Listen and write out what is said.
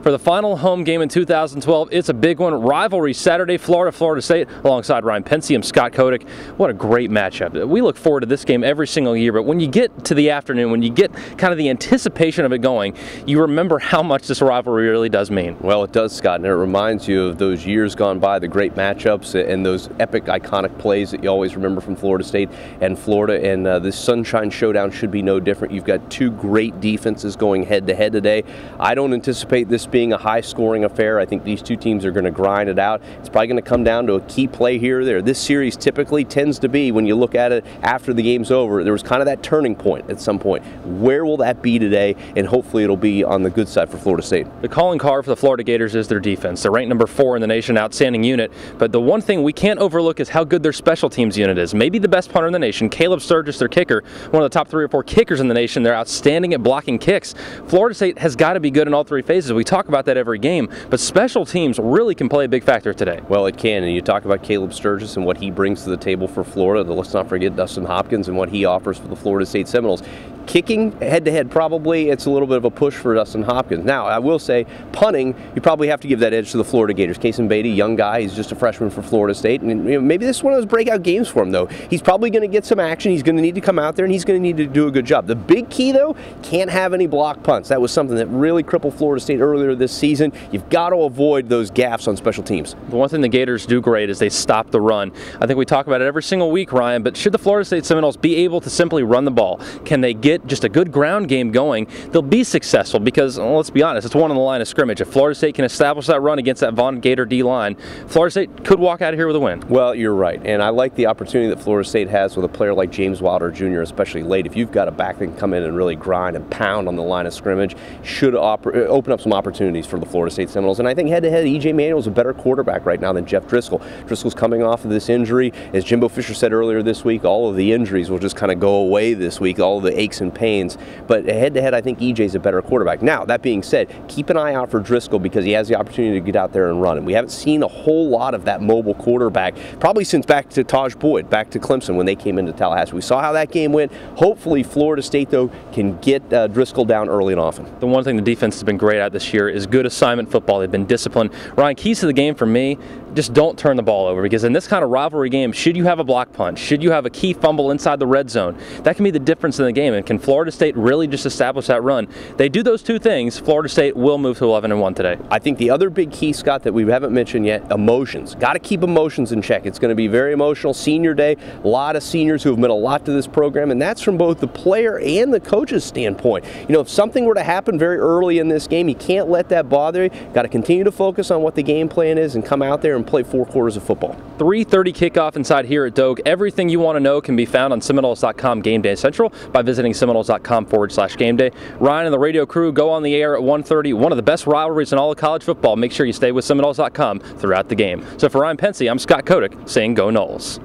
For the final home game in 2012, it's a big one. Rivalry Saturday, Florida State, alongside Ryan Pensy and Scott Kotick. What a great matchup. We look forward to this game every single year, but when you get to the afternoon, when you get kind of the anticipation of it going, you remember how much this rivalry really does mean. Well, it does, Scott, and it reminds you of those years gone by, the great matchups and those epic, iconic plays that you always remember from Florida State and Florida, and this Sunshine Showdown should be no different. You've got two great defenses going head-to-head today. I don't anticipate this being a high-scoring affair. I think these two teams are going to grind it out. It's probably going to come down to a key play here or there. This series typically tends to be, when you look at it after the game's over, there was kind of that turning point at some point. Where will that be today? And hopefully it'll be on the good side for Florida State. The calling card for the Florida Gators is their defense. They're ranked number 4 in the nation, outstanding unit. But the one thing we can't overlook is how good their special teams unit is. Maybe the best punter in the nation, Caleb Sturgis, their kicker, one of the top 3 or 4 kickers in the nation. They're outstanding at blocking kicks. Florida State has got to be good in all 3 phases. We talk about that every game, but special teams really can play a big factor today. Well, it can, and you talk about Caleb Sturgis and what he brings to the table for Florida. Let's not forget Dustin Hopkins and what he offers for the Florida State Seminoles. Kicking head-to-head, probably it's a little bit of a push for Dustin Hopkins. Now, I will say, punting, you probably have to give that edge to the Florida Gators. Kason Beatty, young guy, he's just a freshman for Florida State, and maybe this is one of those breakout games for him, though. He's probably going to get some action. He's going to need to come out there, and he's going to need to do a good job. The big key, though, can't have any block punts. That was something that really crippled Florida State earlier this season. You've got to avoid those gaffes on special teams. The one thing the Gators do great is they stop the run. I think we talk about it every single week, Ryan, but should the Florida State Seminoles be able to simply run the ball? Can they get just a good ground game going? They'll be successful because, well, let's be honest, it's one on the line of scrimmage. If Florida State can establish that run against that Vaughn Gator D-line, Florida State could walk out of here with a win. Well, you're right, and I like the opportunity that Florida State has with a player like James Wilder Jr., especially late. If you've got a back that can come in and really grind and pound on the line of scrimmage, should open up some opportunities for the Florida State Seminoles. And I think head-to-head, E.J. Manuel's a better quarterback right now than Jeff Driscoll. Driscoll's coming off of this injury. As Jimbo Fisher said earlier this week, all of the injuries will just kind of go away this week, all of the aches and pains. But head-to-head, I think EJ's a better quarterback. Now, that being said, keep an eye out for Driscoll because he has the opportunity to get out there and run. And we haven't seen a whole lot of that mobile quarterback, probably since back to Taj Boyd, back to Clemson when they came into Tallahassee. We saw how that game went. Hopefully, Florida State, though, can get Driscoll down early and often. The one thing the defense has been great at this year is good assignment football. They've been disciplined. Ryan, keys to the game for me, just don't turn the ball over, because in this kind of rivalry game, should you have a block punt, should you have a key fumble inside the red zone, that can be the difference in the game. And can Florida State really just establish that run? They do those 2 things, Florida State will move to 11-1 today. I think the other big key, Scott, that we haven't mentioned yet, emotions. Got to keep emotions in check. It's going to be very emotional. Senior day, a lot of seniors who have meant a lot to this program, and that's from both the player and the coach's standpoint. You know, if something were to happen very early in this game, you can't let that bother you. Got to continue to focus on what the game plan is and come out there and play 4 quarters of football. 3:30 kickoff inside here at Doak. Everything you want to know can be found on Seminoles.com Game Day Central by visiting Seminoles.com/game day. Ryan and the radio crew go on the air at 1:30. One of the best rivalries in all of college football. Make sure you stay with Seminoles.com throughout the game. So for Ryan Pensy, I'm Scott Kotick saying go Noles.